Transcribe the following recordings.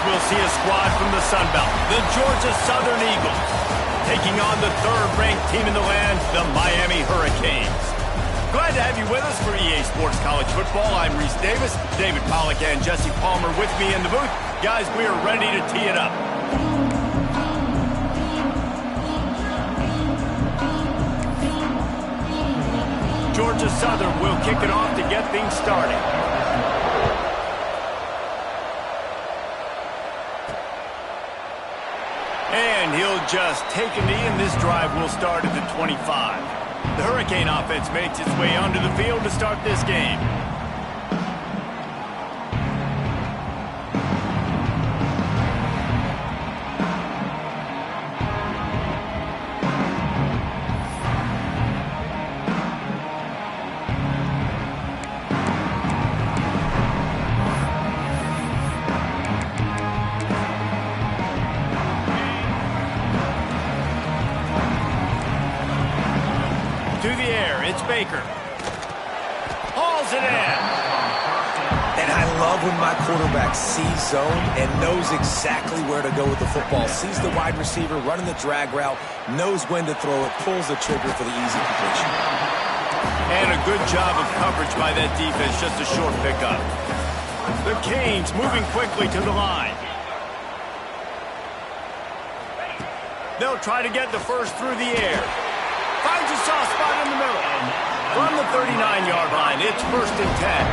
we'll see a squad from the Sun Belt, the Georgia Southern Eagles, taking on the third-ranked team in the land, the Miami Hurricanes. Glad to have you with us for EA Sports College Football. I'm Reese Davis, David Pollack and Jesse Palmer with me in the booth. Guys, we are ready to tee it up. Georgia Southern will kick it off to get things started. And he'll just take a knee, and this drive will start at the 25. The Hurricane offense makes its way onto the field to start this game. It's Baker. Hauls it in. And I love when my quarterback sees zone and knows exactly where to go with the football. Sees the wide receiver running the drag route, knows when to throw it, pulls the trigger for the easy completion. And a good job of coverage by that defense, just a short pickup. The Canes moving quickly to the line. They'll try to get the first through the air. Finds a soft spot in the middle. From the 39-yard line, it's 1st and 10.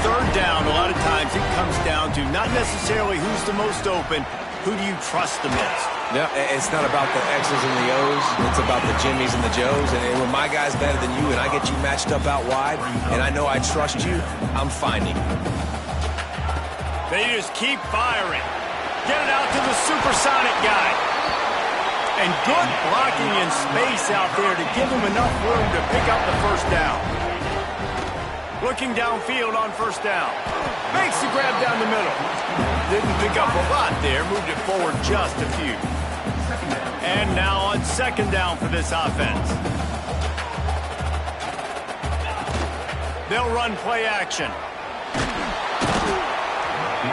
Third down, a lot of times it comes down to not necessarily who's the most open, who do you trust the most? Yeah, it's not about the X's and the O's. It's about the Jimmys and the Joes. And when my guy's better than you and I get you matched up out wide and I know I trust you, I'm finding. They just keep firing. Get it out to the supersonic guy. And good blocking in space out there to give him enough room to pick up the first down. Looking downfield on first down. Makes the grab down the middle. Didn't pick up a lot there. Moved it forward just a few. And now on second down for this offense. They'll run play action.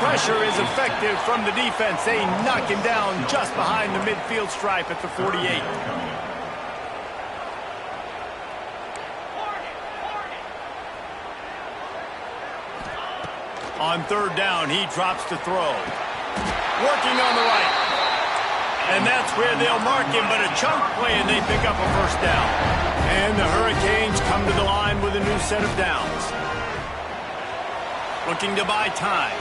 Pressure is effective from the defense. They knock him down just behind the midfield stripe at the 48. On third down, he drops to throw. Working on the right. And that's where they'll mark him, but a chunk play and they pick up a first down. And the Hurricanes come to the line with a new set of downs. Looking to buy time.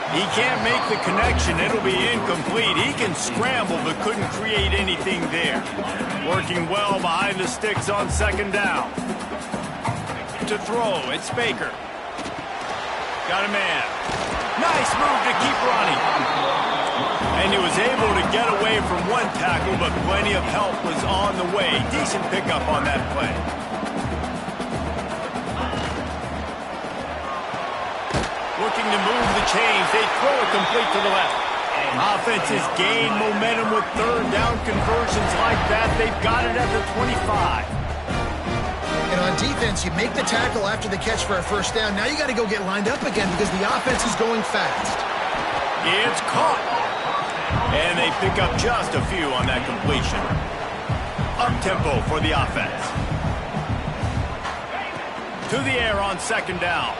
He can't make the connection. It'll be incomplete. He can scramble, but couldn't create anything there. Working well behind the sticks on second down. To throw, it's Baker. Got a man. Nice move to keep running. And he was able to get away from one tackle, but plenty of help was on the way. Decent pickup on that play. Looking to move the chains. They throw it complete to the left. Offenses gain momentum with third down conversions like that. They've got it at the 25. And on defense, you make the tackle after the catch for a first down. Now you got to go get lined up again because the offense is going fast. It's caught. And they pick up just a few on that completion. Up-tempo for the offense. To the air on second down.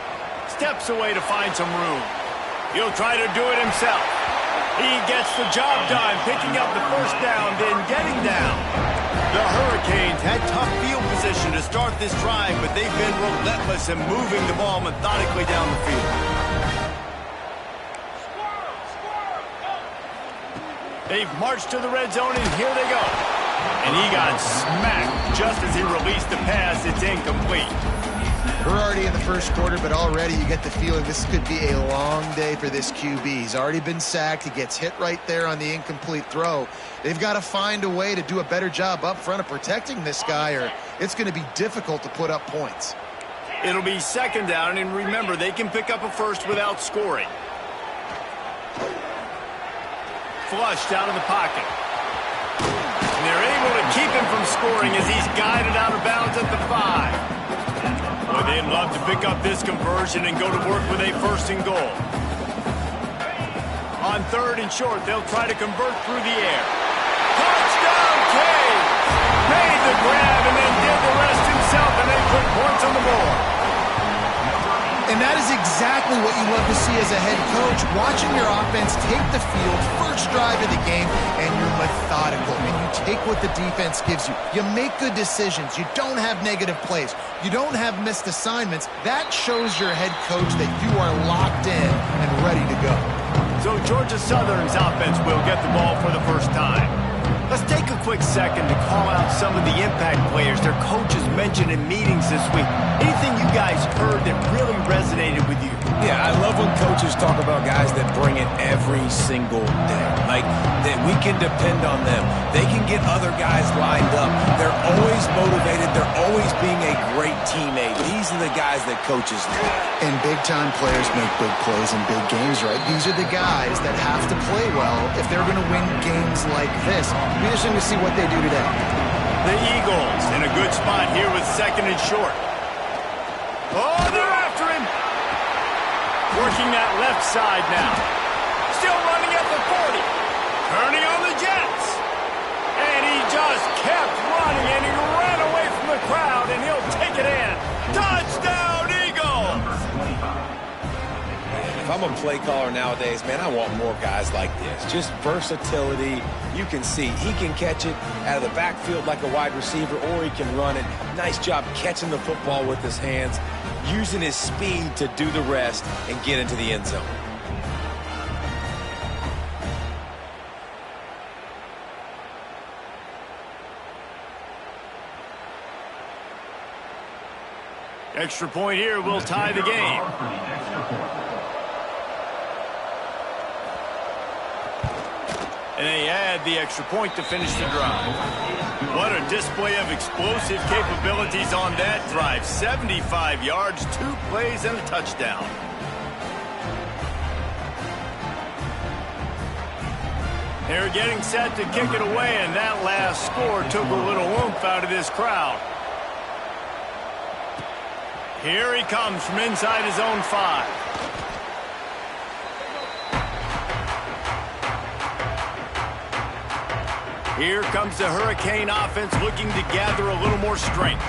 Steps away to find some room. He'll try to do it himself. He gets the job done, picking up the first down, then getting down. The Hurricanes had tough field position to start this drive, but they've been relentless in moving the ball methodically down the field. They've marched to the red zone, and here they go. And he got smacked just as he released the pass. It's incomplete. We're already in the first quarter, but already you get the feeling this could be a long day for this QB. He's already been sacked. He gets hit right there on the incomplete throw. They've got to find a way to do a better job up front of protecting this guy, or it's going to be difficult to put up points. It'll be second down, and remember, they can pick up a first without scoring. Flushed out of the pocket. And they're able to keep him from scoring as he's guided out of bounds at the 5. Well, they'd love to pick up this conversion and go to work with a first and goal. On On 3rd and short, they'll try to convert through the air. Touchdown, Canes! Made the grab and then did the rest himself, and they put points on the board. And that is exactly what you love to see as a head coach, watching your offense take the field, first drive of the game, and you're methodical, and you take what the defense gives you. You make good decisions. You don't have negative plays. You don't have missed assignments. That shows your head coach that you are locked in and ready to go. So Georgia Southern's offense will get the ball for the first time. Let's take a quick second to call out some of the impact players their coaches mentioned in meetings this week. Anything you guys heard that really resonated with you? Yeah, I love when coaches talk about guys that bring it every single day. Like, that we can depend on them. They can get other guys lined up. They're always motivated. They're always being a great teammate. These are the guys that coaches need. And big-time players make big plays in big games, right? These are the guys that have to play well if they're going to win games like this. It'll be interesting to see what they do today. The Eagles in a good spot here with 2nd and short. Oh, they're after him. Working that left side now. Still running at the 40. Turning on the Jets. And he just kept running, and he ran away from the crowd, and he'll take it in. Touchdown, Eagles! If I'm a play caller nowadays, man, I want more guys like this. Just versatility. You can see he can catch it out of the backfield like a wide receiver, or he can run it. Nice job catching the football with his hands, using his speed to do the rest and get into the end zone. Extra point here will tie the game. And they add the extra point to finish the drive. What a display of explosive capabilities on that drive. 75 yards, 2 plays, and a touchdown. They're getting set to kick it away, and that last score took a little oomph out of this crowd. Here he comes from inside his own 5. Here comes the Hurricane offense looking to gather a little more strength.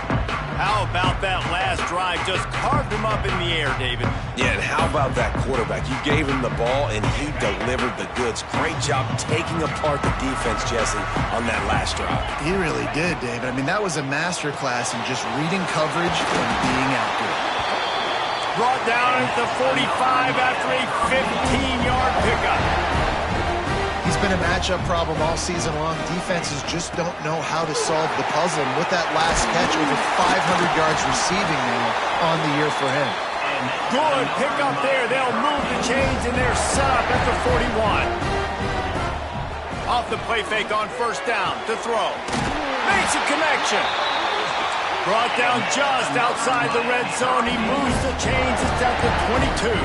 How about that last drive? Just carved him up in the air, David. Yeah, and how about that quarterback? You gave him the ball, and he delivered the goods. Great job taking apart the defense, Jesse, on that last drive. He really did, David. I mean, that was a masterclass in just reading coverage and being accurate. Brought down at the 45 after a 15-yard pickup. He's been a matchup problem all season long. Defenses just don't know how to solve the puzzle. And with that last catch, over 500 yards receiving now on the year for him. Good pickup there. They'll move the chains, and they're set up at the 41. Off the play fake on 1st down to throw. Makes a connection. Brought down just outside the red zone. He moves the chains. It's at the 22.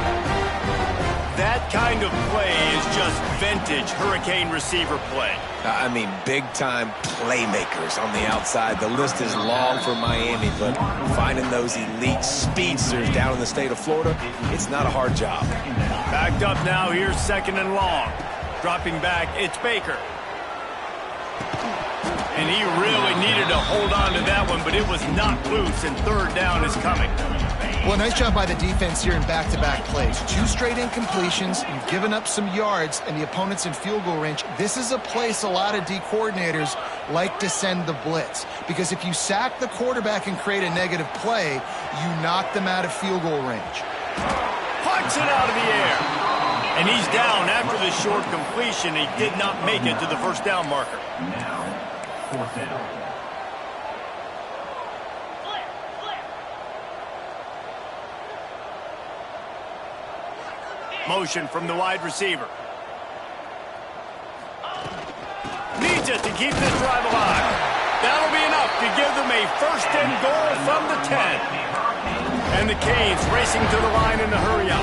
That kind of play is just vintage Hurricane receiver play. I mean, big-time playmakers on the outside. The list is long for Miami, but finding those elite speedsters down in the state of Florida, it's not a hard job. Backed up now. Here's 2nd and long. Dropping back, it's Baker. And he really needed to hold on to that one, but it was knocked loose, and 3rd down is coming. Well, nice job by the defense here in back-to-back plays. 2 straight incompletions. You've given up some yards, and the opponent's in field goal range. This is a place a lot of D coordinators like to send the blitz, because if you sack the quarterback and create a negative play, you knock them out of field goal range. Punch it out of the air. And he's down after the short completion. He did not make it to the 1st down marker. Now, 4th down. Motion from the wide receiver. Needs it to keep this drive alive. That'll be enough to give them a 1st and goal from the 10. And the Canes racing to the line in a hurry up.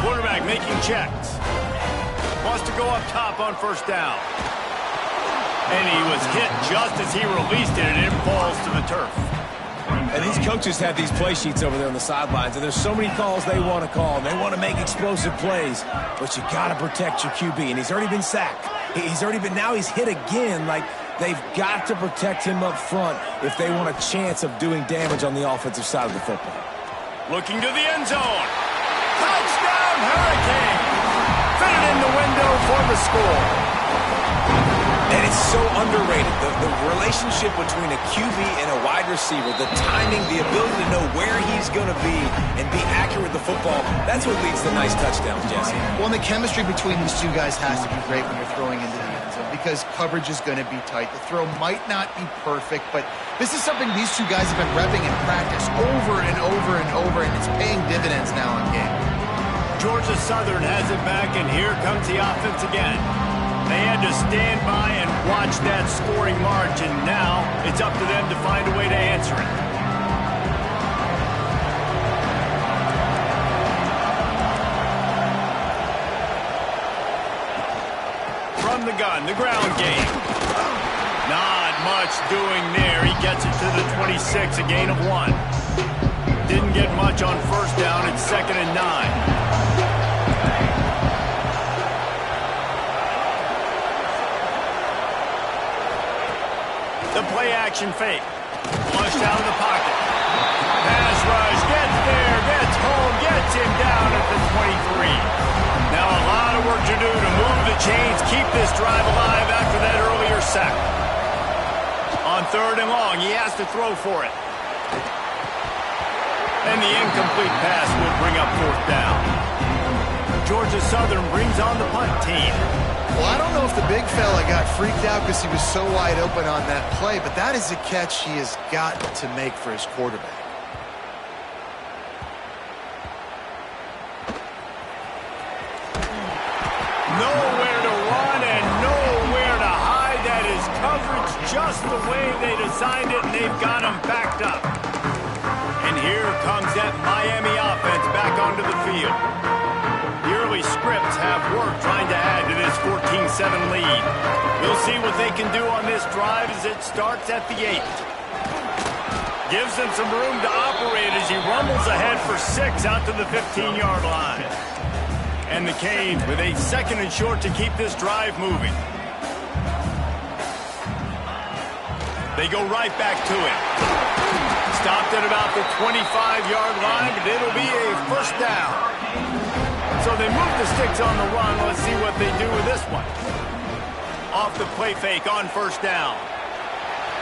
Quarterback making checks. Wants to go up top on 1st down. And he was hit just as he released it, and it falls to the turf. And these coaches have these play sheets over there on the sidelines, and there's so many calls they want to call, and they want to make explosive plays, but you got to protect your QB, and he's already been sacked. Now he's hit again. Like, they've got to protect him up front if they want a chance of doing damage on the offensive side of the football. Looking to the end zone. Touchdown, Hurricane! Fitted in the window for the score. And it's so underrated, the relationship between a QB and a wide receiver, the timing, the ability to know where he's going to be and be accurate with the football, that's what leads to nice touchdowns, Jesse. Well, and the chemistry between these two guys has to be great when you're throwing into the end zone because coverage is going to be tight. The throw might not be perfect, but this is something these two guys have been repping in practice over and over and over, and it's paying dividends now in game. Georgia Southern has it back, and here comes the offense again. They had to stand by and watch that scoring margin. Now it's up to them to find a way to answer it. From the gun, the ground game. Not much doing there. He gets it to the 26, a gain of 1. Didn't get much on first down. It's 2nd and 9. The play-action fake. Flushed out of the pocket. Pass rush. Gets there. Gets home. Gets him down at the 23. Now a lot of work to do to move the chains, keep this drive alive after that earlier sack. On 3rd and long, he has to throw for it. And the incomplete pass will bring up 4th down. Georgia Southern brings on the punt team. Well, I don't know if the big fella got freaked out because he was so wide open on that play, but that is a catch he has got to make for his quarterback. Nowhere to run and nowhere to hide. That is coverage just the way they designed it, and they've got him backed up. And here comes that Miami offense back onto the field. The early scripts have worked trying to add to this 14-7 lead. We'll see what they can do on this drive as it starts at the 8. Gives them some room to operate as he rumbles ahead for 6 out to the 15-yard line. And the Canes with a 2nd and short to keep this drive moving. They go right back to it. Stopped at about the 25-yard line, but it'll be a 1st down. So they move the sticks on the run. Let's see what they do with this one. Off the play fake on 1st down.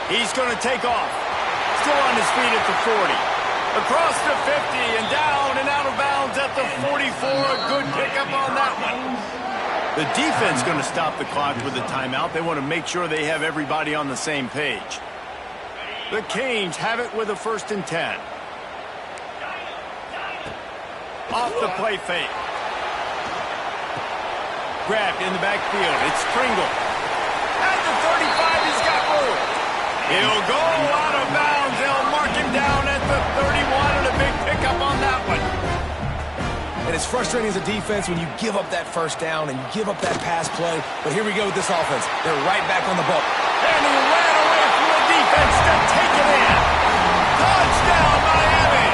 He's going to take off. Still on his feet at the 40. Across the 50 and down and out of bounds at the 44. A good pickup on that one. The defense going to stop the clock with a timeout. They want to make sure they have everybody on the same page. The Canes have it with a 1st and 10. Off the play fake. Grabbed in the backfield. It's Pringle. At the 35, he's got room. He'll go out of bounds. They'll mark him down at the 31, and a big pickup on that one. And it's frustrating as a defense when you give up that 1st down and you give up that pass play. But here we go with this offense. They're right back on the ball. And he ran away from the defense to take it in. Touchdown, Miami.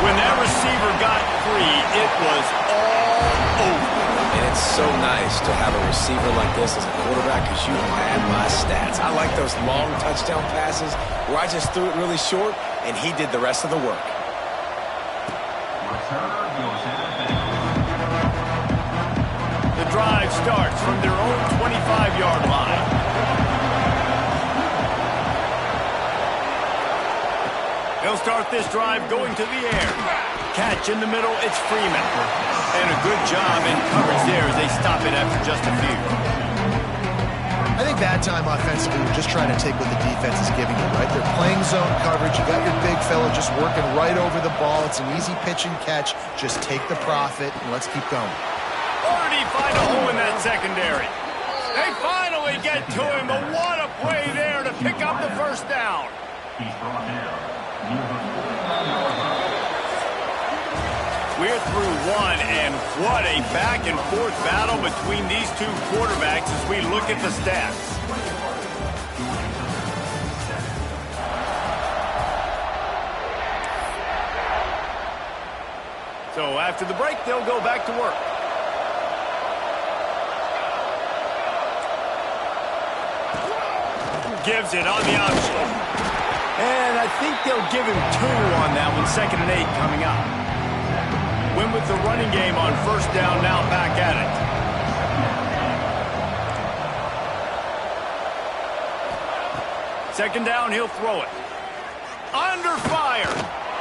When that receiver got free, it was all over. And it's so nice to have a receiver like this as a quarterback because you had my stats. I like those long touchdown passes where I just threw it really short and he did the rest of the work. The drive starts from their own 25-yard line. They'll start this drive going to the air. Catch in the middle, it's Freeman. And a good job in coverage there as they stop it after just a few. I think that time offensively, we're just trying to take what the defense is giving you, right? They're playing zone coverage. You got your big fella just working right over the ball. It's an easy pitch and catch. Just take the profit, and let's keep going. Already find a hole in that secondary. They finally get to him, but what a play there to pick up the 1st down. He's brought down. We're through one, and what a back-and-forth battle between these two quarterbacks as we look at the stats. So after the break, they'll go back to work. Gives it on the option. And I think they'll give him 2 on that one. 2nd and 8 coming up. Win with the running game on 1st down, now back at it. Second down, he'll throw it. Under fire.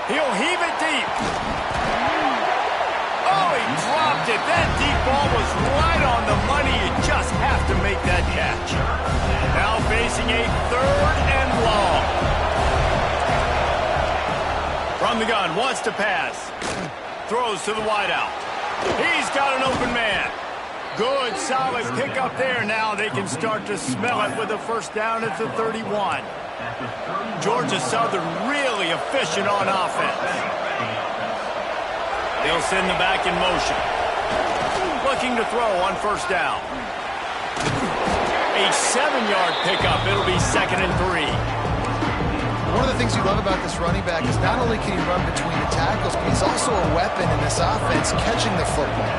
He'll heave it deep. Oh, he dropped it. That deep ball was right on the money. You just have to make that catch. Now facing a 3rd and long. From the gun, wants to pass. Throws to the wideout. He's got an open man. Good, solid pickup there. Now they can start to smell it with a 1st down at the 31. Georgia Southern really efficient on offense. They'll send the back in motion. Looking to throw on 1st down. A 7-yard pickup. It'll be 2nd and 3. One of the things you love about this running back is not only can he run between the tackles, but he's also a weapon in this offense catching the football.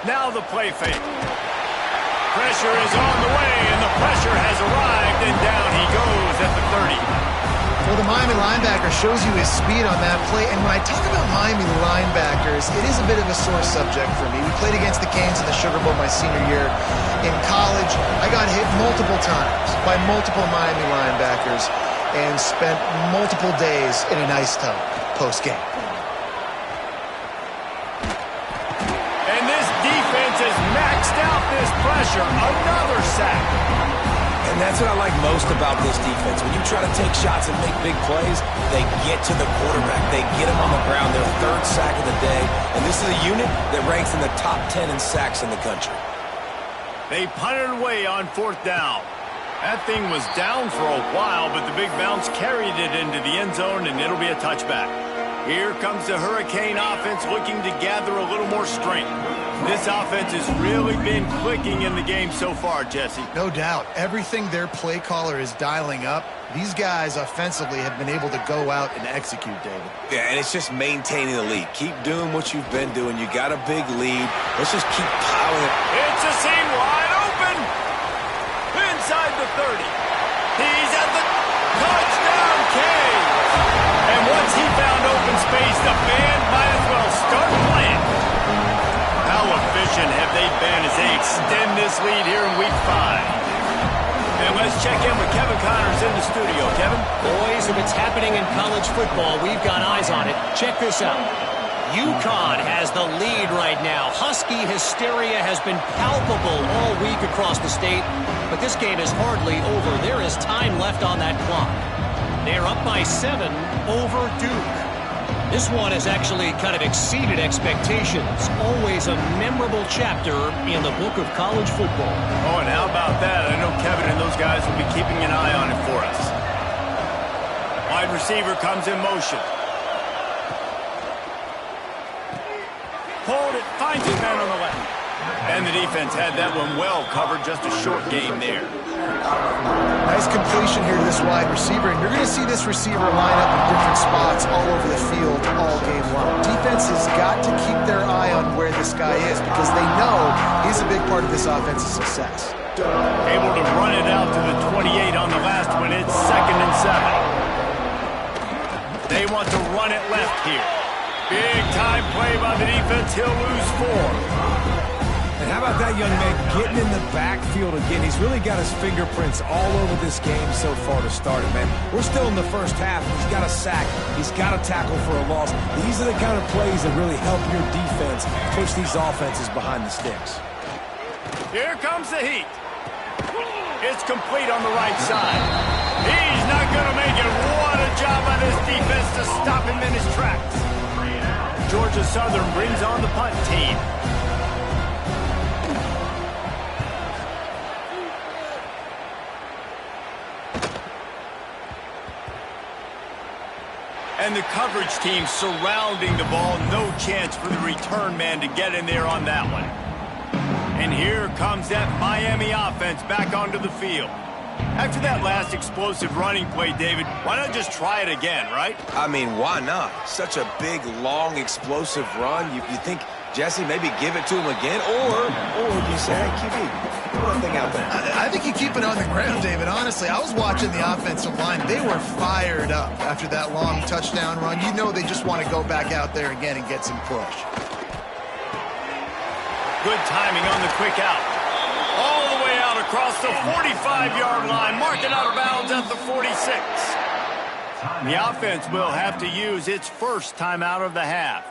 Now the play fake. Pressure is on the way, and the pressure has arrived, and down he goes at the 30. Well, the Miami linebacker shows you his speed on that play, and when I talk about Miami linebackers, it is a bit of a sore subject for me. We played against the Canes in the Sugar Bowl my senior year. In college, I got hit multiple times by multiple Miami linebackers and spent multiple days in an ice tub post-game. And this defense has maxed out this pressure. Another sack. And that's what I like most about this defense. When you try to take shots and make big plays, they get to the quarterback. They get him on the ground. Their 3rd sack of the day. And this is a unit that ranks in the top 10 in sacks in the country. They punted away on 4th down. That thing was down for a while, but the big bounce carried it into the end zone, and it'll be a touchback. Here comes the Hurricane offense looking to gather a little more strength. This offense has really been clicking in the game so far, Jesse. No doubt. Everything their play caller is dialing up, these guys offensively have been able to go out and execute, David. Yeah, and it's just maintaining the lead. Keep doing what you've been doing. You got a big lead. Let's just keep piling it. It's a seam wide open. Inside the 30. He's at the touchdown cage. And once he found open space, the band might as well start playing. How efficient have they been as they extend this lead here in Week 5? And let's check in with Kevin Connors in the studio. Kevin? Boys, if it's happening in college football, we've got eyes on it. Check this out. UConn has the lead right now. Husky hysteria has been palpable all week across the state, but this game is hardly over. There is time left on that clock. They're up by 7 over Duke. This one has actually kind of exceeded expectations. Always a memorable chapter in the book of college football. Oh, and how about that? I know Kevin and those guys will be keeping an eye on it for us. Wide receiver comes in motion. Hold it, finds his man on the left. And the defense had that one well covered, just a short game there. Nice completion here to this wide receiver, and you're going to see this receiver line up in different spots all over the field all game long. Defense has got to keep their eye on where this guy is because they know he's a big part of this offense's success. Able to run it out to the 28 on the last one. It's 2nd and 7. They want to run it left here. Big time play by the defense. He'll lose 4. And how about that young man getting in the backfield again? He's really got his fingerprints all over this game so far to start it, man. We're still in the first half. He's got a sack. He's got a tackle for a loss. These are the kind of plays that really help your defense push these offenses behind the sticks. Here comes the heat. It's complete on the right side. He's not going to make it. What a job by this defense to stop him in his tracks. Georgia Southern brings on the punt team. And the coverage team surrounding the ball. No chance for the return man to get in there on that one. And here comes that Miami offense back onto the field. After that last explosive running play, David, why not just try it again, right? I mean, why not? Such a big, long, explosive run. You think, Jesse, maybe give it to him again? Or do you say, hey, QB, put that thing out there? I think you keep it on the ground, David. Honestly, I was watching the offensive line. They were fired up after that long touchdown run. You know they just want to go back out there again and get some push. Good timing on the quick out. All the way out across the 45-yard line. Marking out of bounds at the 46. The offense will have to use its first timeout of the half.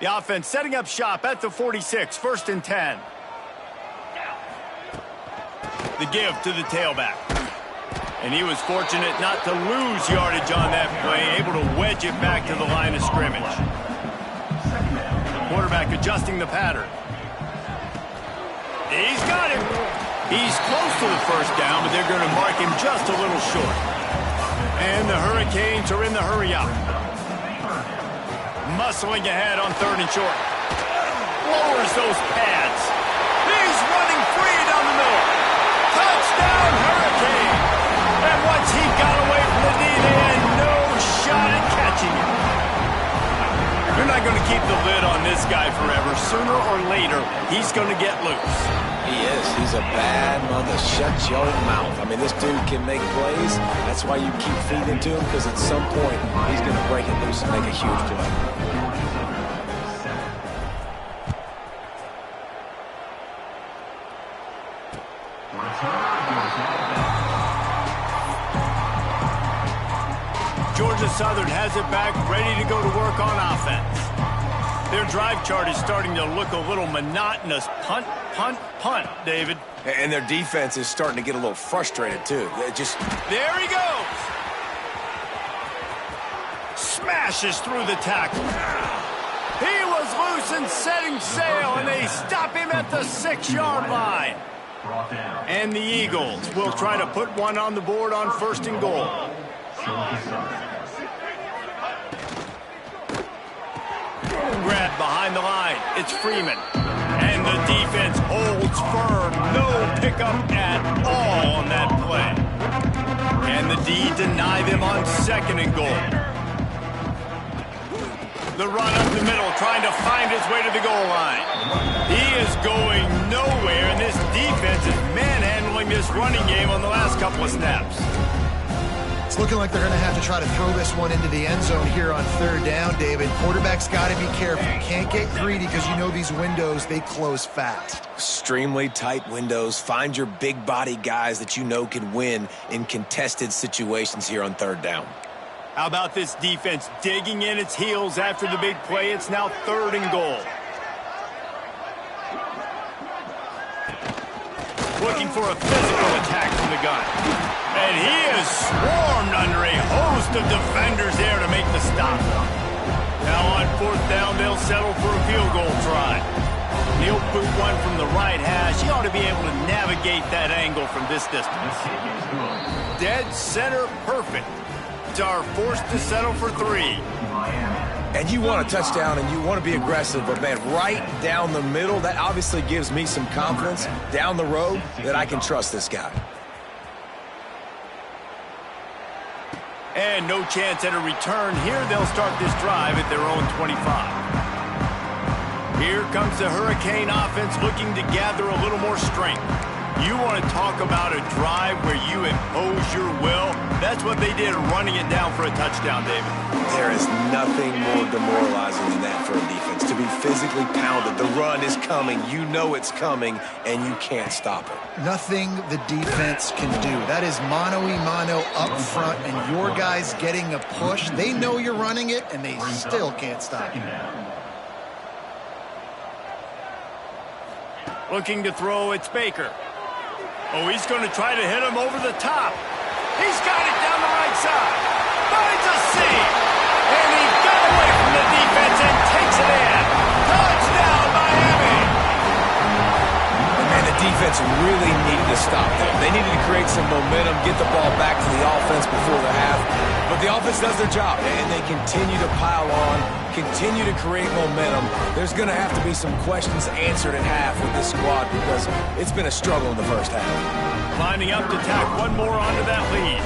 The offense setting up shop at the 46, 1st and 10. The give to the tailback. And he was fortunate not to lose yardage on that play, able to wedge it back to the line of scrimmage. Quarterback adjusting the pattern. He's got him. He's close to the first down, but they're going to mark him just a little short. And the Hurricanes are in the hurry up. Muscling ahead on 3rd and short. Lowers those pads. He's running free down the middle. Touchdown, Hurricane. And once he got away from the D, they had no shot at catching him. You're not going to keep the lid on this guy forever. Sooner or later, he's going to get loose. He is. He's a bad mother. Shut your mouth. I mean, this dude can make plays. That's why you keep feeding to him, because at some point, he's going to break it loose and make a huge play. Georgia Southern has it back, ready to go to work on offense. Their drive chart is starting to look a little monotonous. Punt, punt, punt, David. And their defense is starting to get a little frustrated, too. There he goes. Smashes through the tackle. He was loose and setting sail, and they stop him at the 6-yard line. And the Eagles will try to put one on the board on 1st and goal. Grab behind the line. It's Freeman. And the defense holds firm. No pickup at all on that play. And the D deny them on 2nd and goal. The run up the middle, trying to find his way to the goal line. He is going nowhere, and this defense is manhandling this running game on the last couple of snaps. It's looking like they're going to have to try to throw this one into the end zone here on 3rd down, David. Quarterback's got to be careful. Can't get greedy because you know these windows, they close fast. Extremely tight windows. Find your big body guys that you know can win in contested situations here on 3rd down. How about this defense digging in its heels after the big play? It's now 3rd and goal. Looking for a physical attack from the gun. And he is swarmed under a host of defenders there to make the stop. Now on 4th down, they'll settle for a field goal try. He'll boot one from the right hash. He ought to be able to navigate that angle from this distance. Dead center perfect. Are forced to settle for 3. And you want a touchdown and you want to be aggressive, but man, right down the middle, that obviously gives me some confidence down the road that I can trust this guy. And no chance at a return here. They'll start this drive at their own 25. Here comes the Hurricane offense looking to gather a little more strength. You want to talk about a drive where you impose your will? That's what they did, running it down for a touchdown, David. There is nothing more demoralizing than that for a defense. To be physically pounded, the run is coming, you know it's coming, and you can't stop it. Nothing the defense can do. That is mano-a-mano up front, and your guys getting a push. They know you're running it, and they still can't stop you. Looking to throw, it's Baker. Oh, he's going to try to hit him over the top. He's got it down the right side. Finds a seam. And he got away from the defense and takes it in. Touchdown, Miami. Man, the defense really needed to stop them. They needed to create some momentum, get the ball back to the offense before the half. But the offense does their job, and they continue to pile on, continue to create momentum. There's going to have to be some questions answered at half with this squad because it's been a struggle in the first half. Lining up to tack one more onto that lead.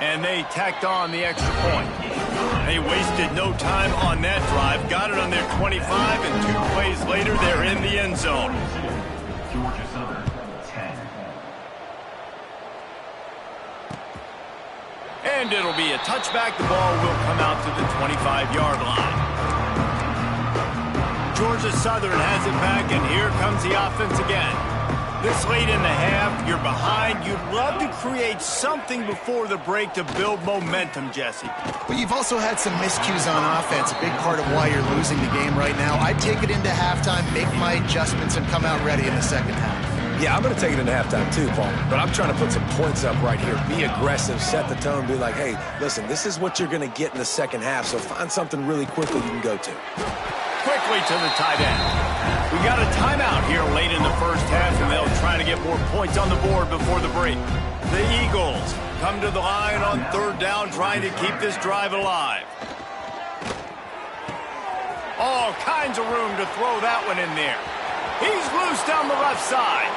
And they tacked on the extra point. They wasted no time on that drive. Got it on their 25, and 2 plays later, they're in the end zone. Georgia Southern, 10. And it'll be a touchback. The ball will come out to the 25-yard line. Georgia Southern has it back, and here comes the offense again. This late in the half, you're behind. You'd love to create something before the break to build momentum, Jesse. But you've also had some miscues on offense, a big part of why you're losing the game right now. I'd take it into halftime, make my adjustments, and come out ready in the second half. Yeah, I'm going to take it into halftime too, Paul. But I'm trying to put some points up right here. Be aggressive, set the tone, be like, hey, listen, this is what you're going to get in the second half, so find something really quickly you can go to. Quickly to the tight end. We got a timeout here late in the first half, and they'll try to get more points on the board before the break. The Eagles come to the line on third down, trying to keep this drive alive. All kinds of room to throw that one in there. He's loose down the left side,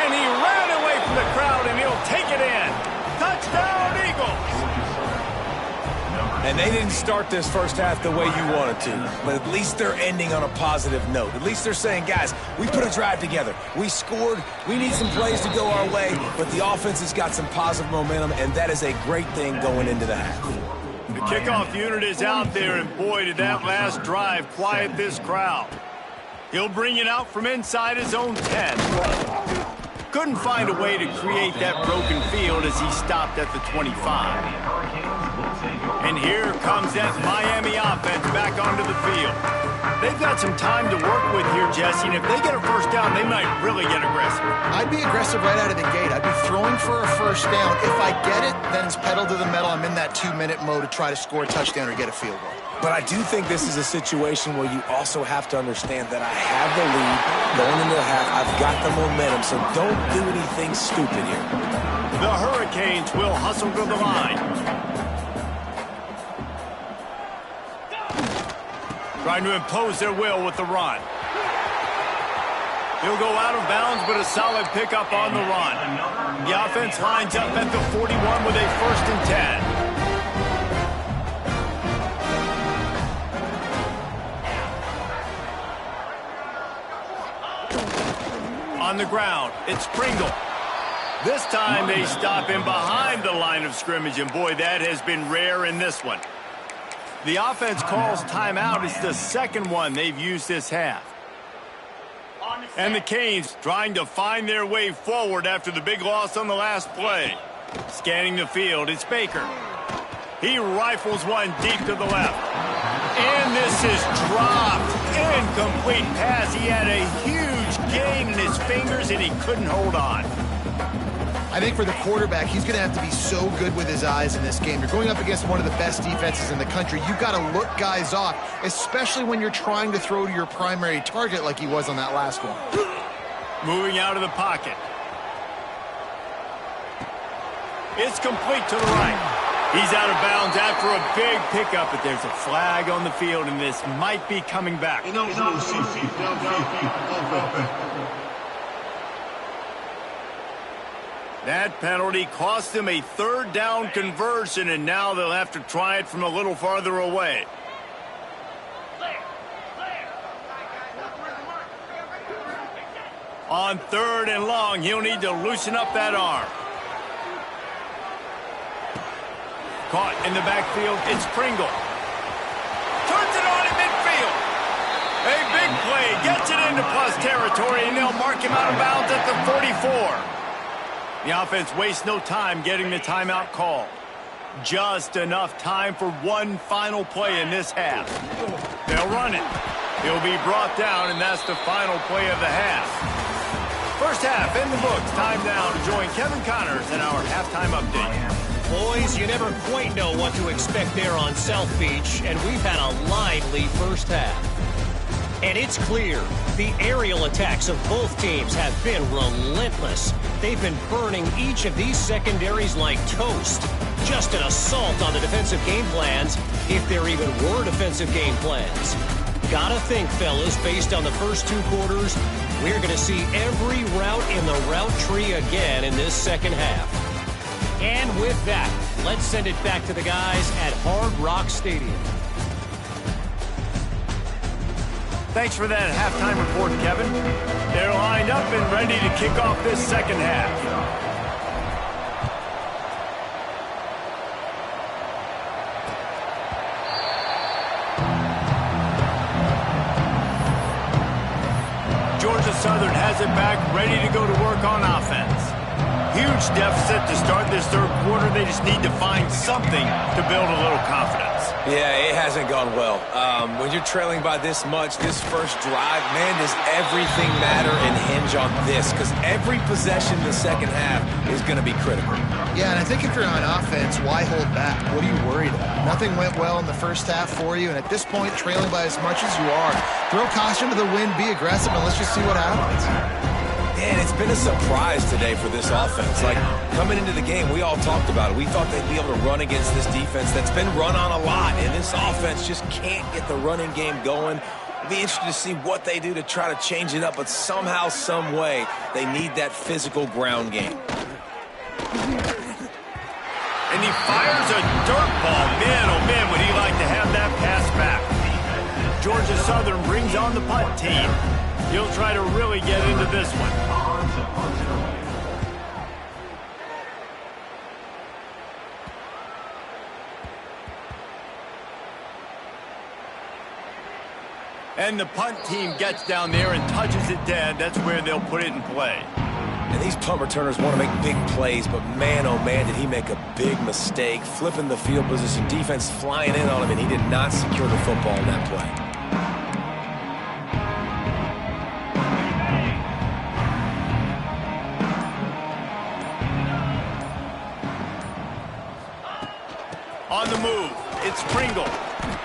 and he ran away from the crowd, and he'll take it in. Touchdown, Eagles! And they didn't start this first half the way you wanted to, but at least they're ending on a positive note. At least they're saying, guys, we put a drive together. We scored. We need some plays to go our way, but the offense has got some positive momentum, and that is a great thing going into the half. The kickoff unit is out there, and boy, did that last drive quiet this crowd. He'll bring it out from inside his own 10. Couldn't find a way to create that broken field as he stopped at the 25. And here comes that Miami offense back onto the field. They've got some time to work with here, Jesse, and if they get a first down, they might really get aggressive. I'd be aggressive right out of the gate. I'd be throwing for a first down. If I get it, then it's pedal to the metal. I'm in that 2-minute mode to try to score a touchdown or get a field goal. But I do think this is a situation where you also have to understand that I have the lead going into the half. I've got the momentum, so don't do anything stupid here. The Hurricanes will hustle to the line. Trying to impose their will with the run. He'll go out of bounds, but a solid pickup on the run. The offense lines up at the 41 with a 1st and 10. On the ground, it's Pringle. This time they stop him behind the line of scrimmage, and boy, that has been rare in this one. The offense calls timeout. It's the second one they've used this half. And the Canes trying to find their way forward after the big loss on the last play. Scanning the field, it's Baker. He rifles one deep to the left. And this is dropped. Incomplete pass. He had a huge gain in his fingers, and he couldn't hold on. I think for the quarterback, he's going to have to be so good with his eyes in this game. You're going up against one of the best defenses in the country. You've got to look guys off, especially when you're trying to throw to your primary target like he was on that last one. Moving out of the pocket. It's complete to the right. He's out of bounds after a big pickup, but there's a flag on the field, and this might be coming back. That penalty cost them a 3rd down conversion, and now they'll have to try it from a little farther away. On 3rd and long, he'll need to loosen up that arm. Caught in the backfield, it's Pringle. Turns it on in midfield. A big play, gets it into plus territory, and they'll mark him out of bounds at the 44. The offense wastes no time getting the timeout call. Just enough time for one final play in this half. They'll run it. He'll be brought down, and that's the final play of the half. First half in the books. Time now to join Kevin Connors in our halftime update. Boys, you never quite know what to expect there on South Beach, and we've had a lively first half. And it's clear the aerial attacks of both teams have been relentless. They've been burning each of these secondaries like toast. Just an assault on the defensive game plans, if there even were defensive game plans. Gotta think, fellas, based on the first 2 quarters, we're going to see every route in the route tree again in this second half. And with that, let's send it back to the guys at Hard Rock Stadium. Thanks for that halftime report, Kevin. They're lined up and ready to kick off this second half. Georgia Southern has it back, ready to go to work on offense. Huge deficit to start this third quarter. They just need to find something to build a little confidence. Yeah, it hasn't gone well. When you're trailing by this much, this first drive, man, does everything matter and hinge on this? Because every possession in the second half is going to be critical. Yeah, and I think if you're on offense, why hold back? What are you worried about? Nothing went well in the first half for you, and at this point, trailing by as much as you are, throw caution to the wind, be aggressive, and let's just see what happens. Man, it's been a surprise today for this offense. Like, coming into the game, we all talked about it. We thought they'd be able to run against this defense that's been run on a lot, and this offense just can't get the running game going. It'll be interesting to see what they do to try to change it up, but somehow, some way, they need that physical ground game. And he fires a dirt ball. Man, oh man, would he like to have that pass back. Georgia Southern brings on the punt team. He'll try to really get into this one. And the punt team gets down there and touches it dead. That's where they'll put it in play. And these punt returners want to make big plays, but man, oh man, did he make a big mistake. Flipping the field position, defense flying in on him, and he did not secure the football in that play. On the move, it's Pringle.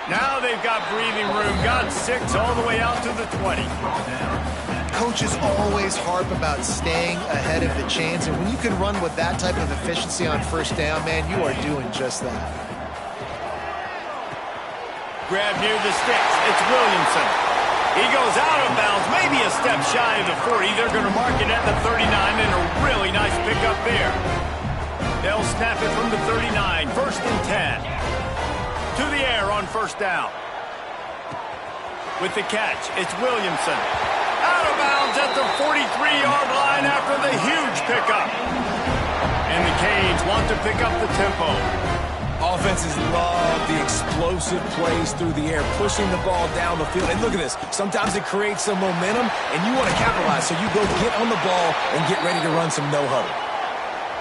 Now they've got breathing room. Got 6 all the way out to the 20. Coaches always harp about staying ahead of the chains, and when you can run with that type of efficiency on first down, man, you are doing just that. Grab near the sticks. It's Williamson. He goes out of bounds, maybe a step shy of the 40. They're going to mark it at the 39, and a really nice pickup there. They'll snap it from the 39, 1st and 10. To the air on first down. With the catch, it's Williamson. Out of bounds at the 43-yard line after the huge pickup. And the Canes want to pick up the tempo. Offenses love the explosive plays through the air, pushing the ball down the field. And look at this. Sometimes it creates some momentum, and you want to capitalize. So you go get on the ball and get ready to run some no-huddle.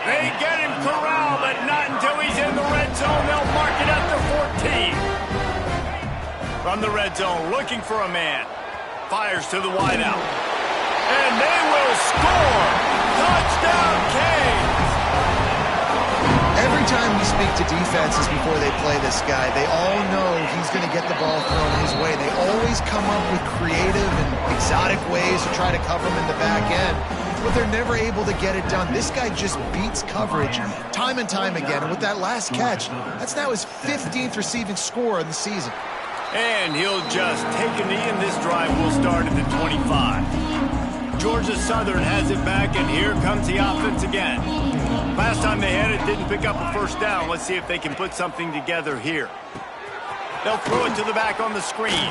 They get him corralled, but not until he's in the red zone. They'll mark it at the 14. From the red zone, looking for a man. Fires to the wideout. And they will score! Touchdown, Canes! Every time we speak to defenses before they play this guy, they all know he's going to get the ball thrown his way. They always come up with creative and exotic ways to try to cover him in the back end, but they're never able to get it done. This guy just beats coverage time and time again, and with that last catch, that's now his 15th receiving score in the season. And he'll just take a knee, and this drive will start at the 25. Georgia Southern has it back, and here comes the offense again. Last time they had it, didn't pick up a first down. Let's see if they can put something together here. They'll throw it to the back on the screen.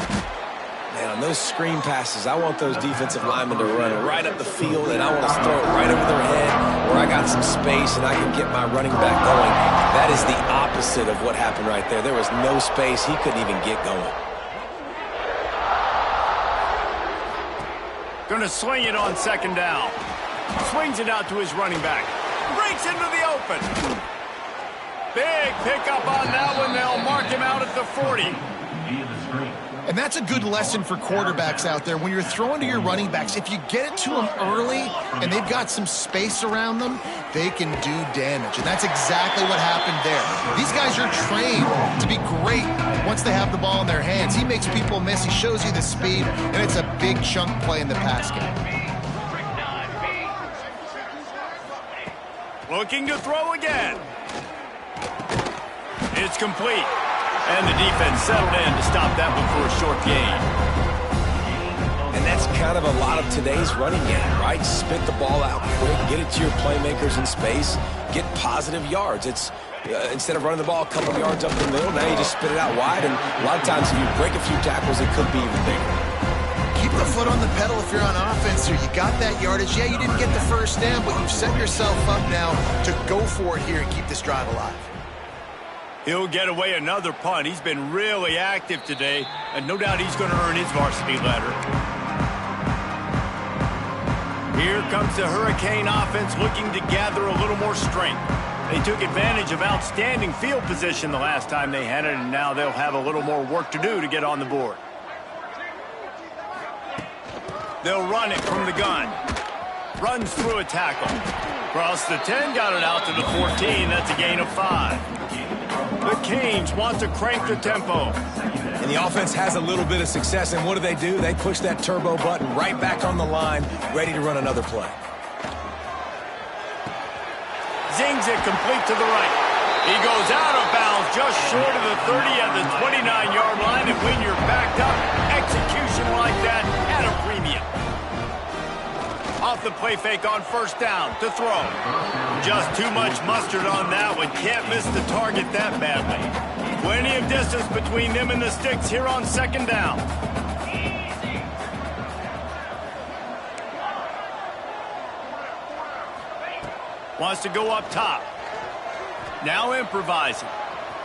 Man, on those screen passes, I want those defensive linemen to run right up the field, and I want to throw it right over their head where I got some space and I can get my running back going. That is the opposite of what happened right there. There was no space. He couldn't even get going. Going to swing it on second down. Swings it out to his running back. Breaks into the open. Big pickup on that one. They'll mark him out at the 40. And that's a good lesson for quarterbacks out there. When you're throwing to your running backs, if you get it to them early and they've got some space around them, they can do damage. And that's exactly what happened there. These guys are trained to be great once they have the ball in their hands. He makes people miss. He shows you the speed, and it's a big chunk play in the pass game. Looking to throw again. It's complete. And the defense settled in to stop that one for a short gain. And that's kind of a lot of today's running game, right? Spit the ball out quick, get it to your playmakers in space, get positive yards. It's instead of running the ball a couple yards up the middle, now you just spit it out wide. And a lot of times if you break a few tackles, it could be even bigger. Keep the foot on the pedal if you're on offense here. You got that yardage. Yeah, you didn't get the first down, but you've set yourself up now to go for it here and keep this drive alive. He'll get away another punt. He's been really active today, and no doubt he's going to earn his varsity letter. Here comes the Hurricane offense looking to gather a little more strength. They took advantage of outstanding field position the last time they had it, and now they'll have a little more work to do to get on the board. They'll run it from the gun. Runs through a tackle. Across the 10, got it out to the 14. That's a gain of 5. The Canes want to crank the tempo. And the offense has a little bit of success, and what do? They push that turbo button right back on the line, ready to run another play. Zings it complete to the right. He goes out of bounds just short of the 30 at the 29-yard line, and when you're backed up, execution like that at a premium. Off the play fake on first down to throw. Just too much mustard on that one. Can't miss the target that badly. Plenty of distance between them and the sticks here on second down. Wants to go up top. Now improvising.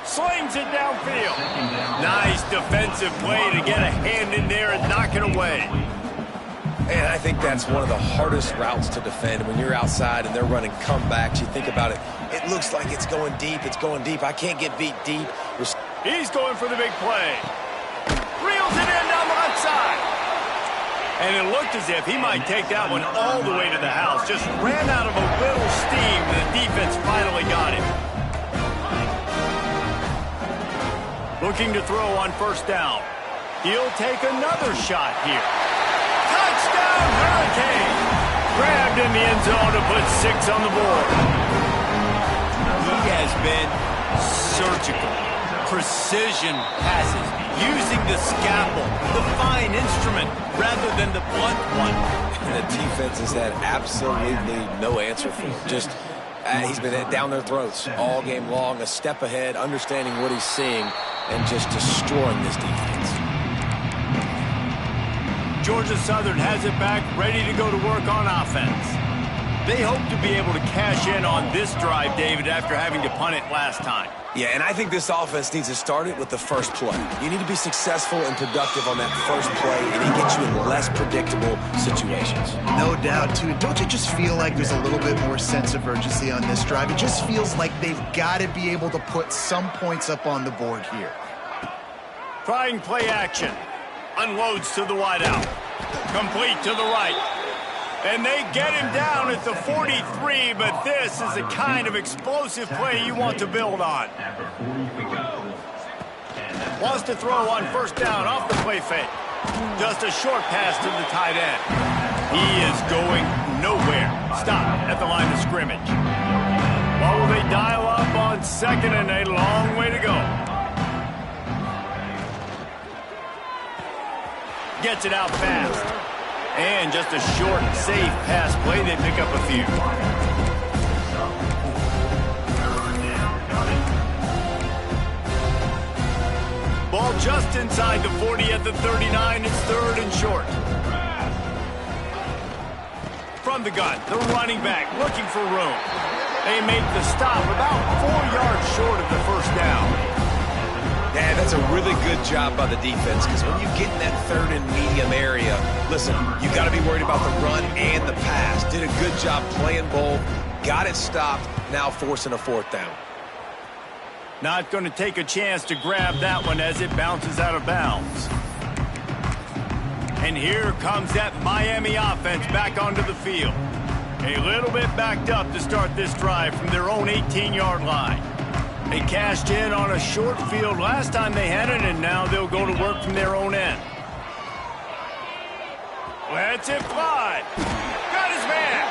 Slings it downfield. Nice defensive play to get a hand in there and knock it away. And I think that's one of the hardest routes to defend. When you're outside and they're running comebacks, you think about it. It looks like it's going deep. It's going deep. I can't get beat deep. He's going for the big play. Reels it in down the left side. And it looked as if he might take that one all the way to the house. Just ran out of a little steam. The defense finally got him. Looking to throw on first down. He'll take another shot here. Touchdown, Hurricane! Grabbed in the end zone to put 6 on the board. He has been surgical. Precision passes. Using the scalpel, the fine instrument, rather than the blunt one. And the defense has had absolutely no answer for him. Just, he's been down their throats all game long, a step ahead, understanding what he's seeing, and just destroying this defense. Georgia Southern has it back, ready to go to work on offense. They hope to be able to cash in on this drive, David, after having to punt it last time. Yeah, and I think this offense needs to start it with the first play. You need to be successful and productive on that first play, and it gets you in less predictable situations. No doubt, too. Don't you just feel like there's a little bit more sense of urgency on this drive? It just feels like they've got to be able to put some points up on the board here. Trying play action. Unloads to the wideout. Complete to the right. And they get him down at the 43, but this is the kind of explosive play you want to build on. Wants to throw on first down off the play fake. Just a short pass to the tight end. He is going nowhere. Stop at the line of scrimmage. What will they dial up on second and a long way to go? Gets it out fast. And just a short, safe pass play. They pick up a few. Ball just inside the 40 at the 39. It's third and short. From the gun, the running back looking for room. They make the stop about 4 yards short of the first down. Yeah, that's a really good job by the defense, because when you get in that third and medium area, listen, you got to be worried about the run and the pass. Did a good job playing both, got it stopped, now forcing a fourth down. Not going to take a chance to grab that one as it bounces out of bounds. And here comes that Miami offense back onto the field. A little bit backed up to start this drive from their own 18-yard line. They cashed in on a short field last time they had it, and now they'll go to work from their own end. Lets it fly. Got his man.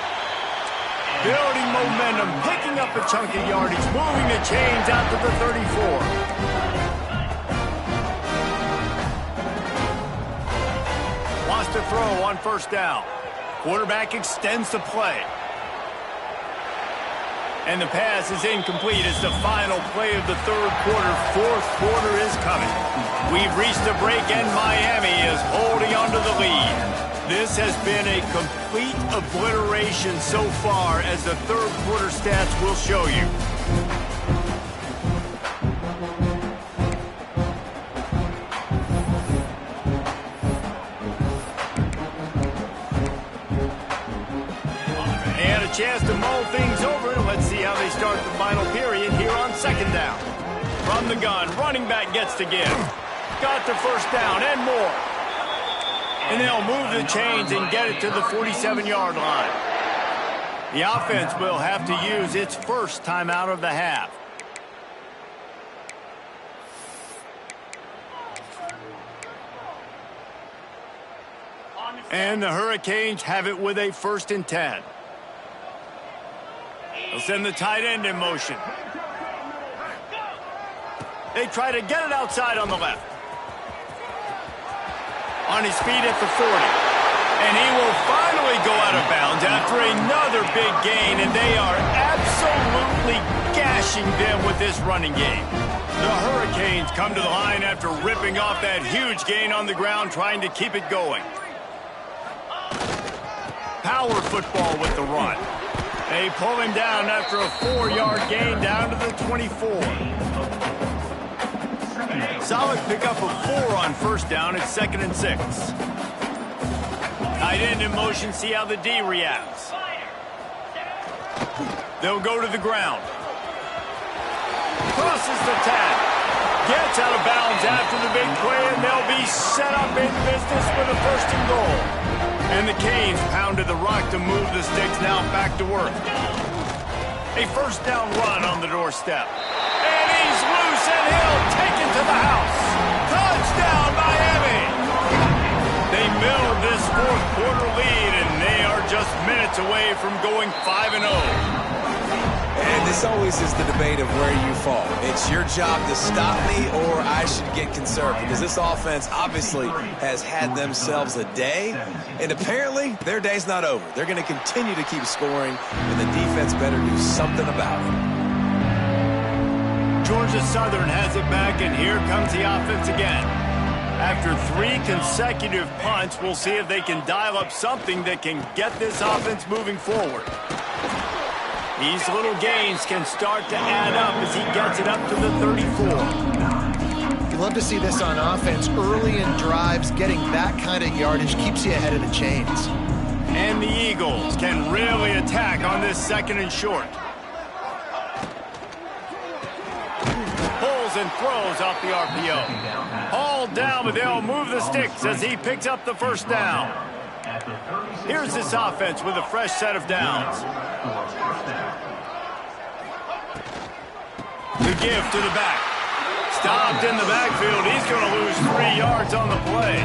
Building momentum, picking up a chunk of yardage, moving the chains out to the 34. Wants to throw on first down. Quarterback extends the play. And the pass is incomplete as the final play of the third quarter. Fourth quarter is coming. We've reached a break and Miami is holding on to the lead. This has been a complete obliteration so far, as the third quarter stats will show you. And a chance to mull things over. Let's see how they start the final period here on second down. From the gun, running back gets to give. Got the first down and more. And they'll move the chains and get it to the 47-yard line. The offense will have to use its first timeout of the half. And the Hurricanes have it with a 1st and 10. They'll send the tight end in motion. They try to get it outside on the left. On his feet at the 40. And he will finally go out of bounds after another big gain, and they are absolutely gashing them with this running game. The Hurricanes come to the line after ripping off that huge gain on the ground, trying to keep it going. Power football with the run. They pull him down after a 4-yard gain down to the 24. Solid pickup of 4 on first down. It's 2nd and 6. Tight end in motion, see how the D reacts. They'll go to the ground. Crosses the tag. Gets out of bounds after the big play, and they'll be set up in business with a 1st and goal. And the Canes pounded the rock to move the sticks, now back to work. A 1st down run on the doorstep. And he's loose, and he'll take it to the house. Touchdown, Miami! They milled this 4th quarter lead, and they are just minutes away from going 5-0. And this always is the debate of where you fall. It's your job to stop me, or I should get conserved, because this offense obviously has had themselves a day, and apparently their day's not over. They're going to continue to keep scoring, and the defense better do something about it. Georgia Southern has it back, and here comes the offense again. After 3 consecutive punts, we'll see if they can dial up something that can get this offense moving forward. These little gains can start to add up as he gets it up to the 34. You love to see this on offense. Early in drives, getting that kind of yardage keeps you ahead of the chains. And the Eagles can really attack on this 2nd and short. Pulls and throws off the RPO. Hauled down, but they'll move the sticks as he picks up the 1st down. Here's this offense with a fresh set of downs. The give to the back. Stopped in the backfield. He's going to lose 3 yards on the play.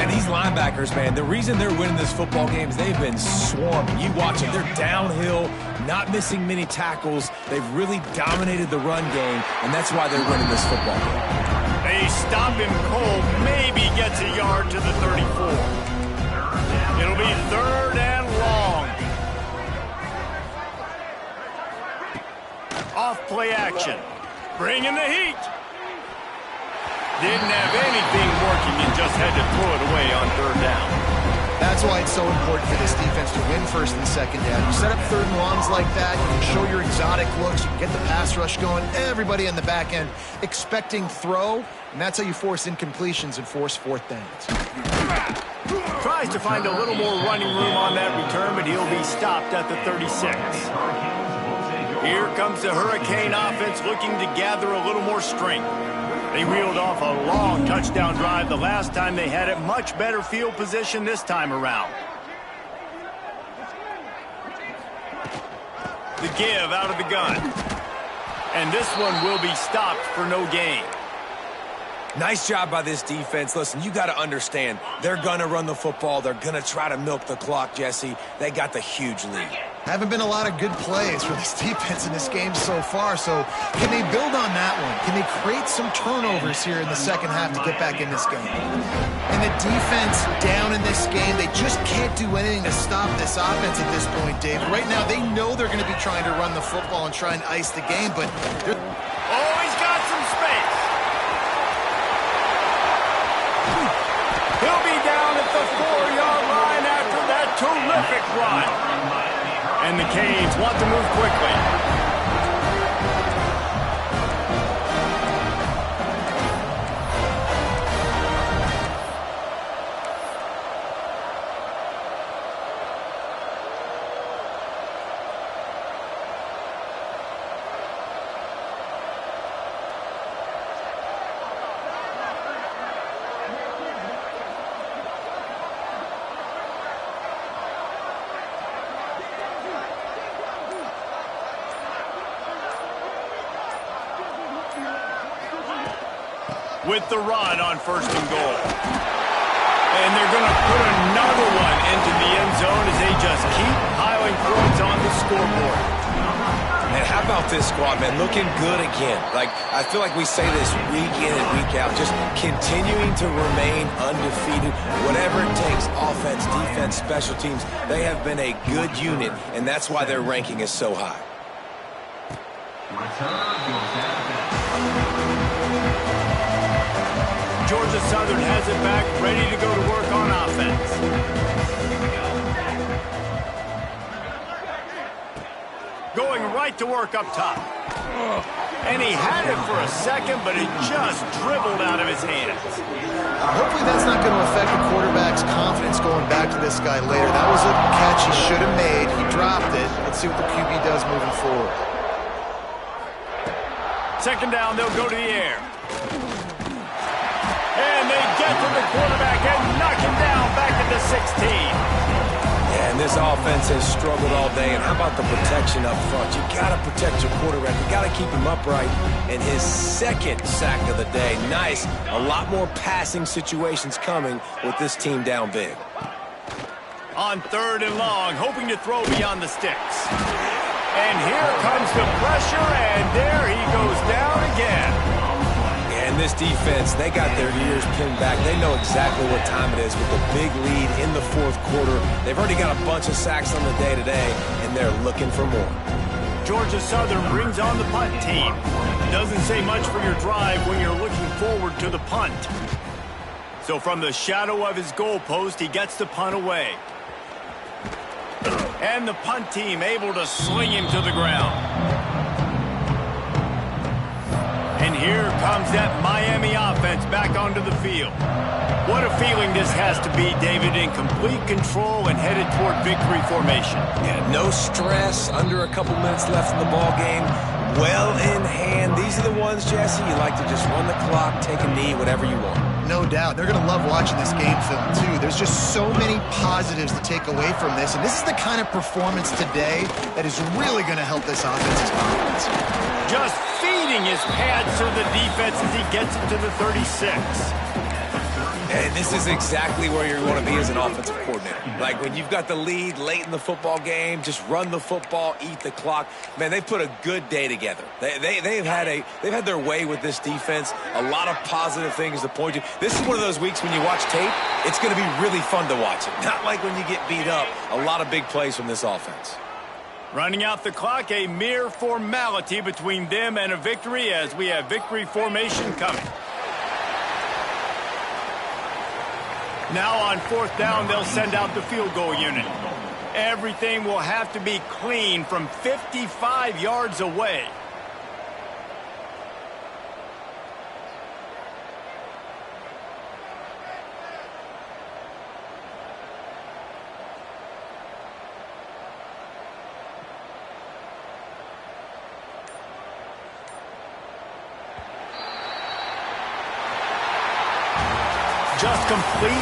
And these linebackers, man, the reason they're winning this football game is they've been swarming. You watch them. They're downhill, not missing many tackles. They've really dominated the run game, and that's why they're winning this football game. They stop him cold. Maybe gets a yard to the 34. It'll be 3rd and long. Off play action. Bringing the heat. Didn't have anything working and just had to throw it away on 3rd down. That's why it's so important for this defense to win 1st and 2nd down. You set up 3rd and longs like that, you can show your exotic looks, you can get the pass rush going, everybody in the back end expecting throw, and that's how you force incompletions and force 4th downs. Tries to find a little more running room on that return, but he'll be stopped at the 36. Here comes the Hurricane offense looking to gather a little more strength. They reeled off a long touchdown drive the last time they had it. Much better field position this time around. The give out of the gun. And this one will be stopped for no gain. Nice job by this defense. Listen, you got to understand, they're going to run the football. They're going to try to milk the clock, Jesse. They got the huge lead. Haven't been a lot of good plays for this defense in this game so far, so can they build on that one? Can they create some turnovers here in the second half to get back in this game? And the defense down in this game, they just can't do anything to stop this offense at this point, Dave. Right now, they know they're going to be trying to run the football and try and ice the game, but they're... Oh, he's got some space. He'll be down at the 4-yard line after that terrific run. And the Canes want to move quickly. With the run on 1st and goal. And they're going to put another one into the end zone as they just keep piling points on the scoreboard. And how about this squad, man? Looking good again. Like, I feel like we say this week in and week out, just continuing to remain undefeated. Whatever it takes, offense, defense, special teams, they have been a good unit, and that's why their ranking is so high. Georgia Southern has it back, ready to go to work on offense. Going right to work up top. And he had it for a second, but it just dribbled out of his hands. Hopefully that's not going to affect the quarterback's confidence going back to this guy later. That was a catch he should have made. He dropped it. Let's see what the QB does moving forward. 2nd down, they'll go to the air. And they get to the quarterback and knock him down back at the 16. Yeah, and this offense has struggled all day. And how about the protection up front? You got to protect your quarterback. You got to keep him upright. And his 2nd sack of the day. Nice. A lot more passing situations coming with this team down big. On 3rd and long, hoping to throw beyond the sticks. And here comes the pressure, and there he goes down again. And this defense, they got their ears pinned back. They know exactly what time it is with a big lead in the 4th quarter. They've already got a bunch of sacks on the day today, and they're looking for more. Georgia Southern brings on the punt team. Doesn't say much for your drive when you're looking forward to the punt. So from the shadow of his goalpost, he gets the punt away. And the punt team able to sling him to the ground. And here comes that Miami offense back onto the field. What a feeling this has to be, David, in complete control and headed toward victory formation. Yeah, no stress, under a couple minutes left in the ball game. Well in hand. These are the ones, Jesse, you like to just run the clock, take a knee, whatever you want. No doubt. They're going to love watching this game film, too. There's just so many positives to take away from this, and this is the kind of performance today that is really going to help this offense's confidence. Just feeding his pads to the defense as he gets it to the 36. And this is exactly where you want to be as an offensive coordinator. Like when you've got the lead late in the football game, just run the football, eat the clock. Man, they've put a good day together. They've had their way with this defense. A lot of positive things to point to. This is one of those weeks when you watch tape, it's going to be really fun to watch it. Not like when you get beat up. A lot of big plays from this offense. Running out the clock, a mere formality between them and a victory as we have victory formation coming. Now on 4th down, they'll send out the field goal unit. Everything will have to be clean from 55 yards away. just complete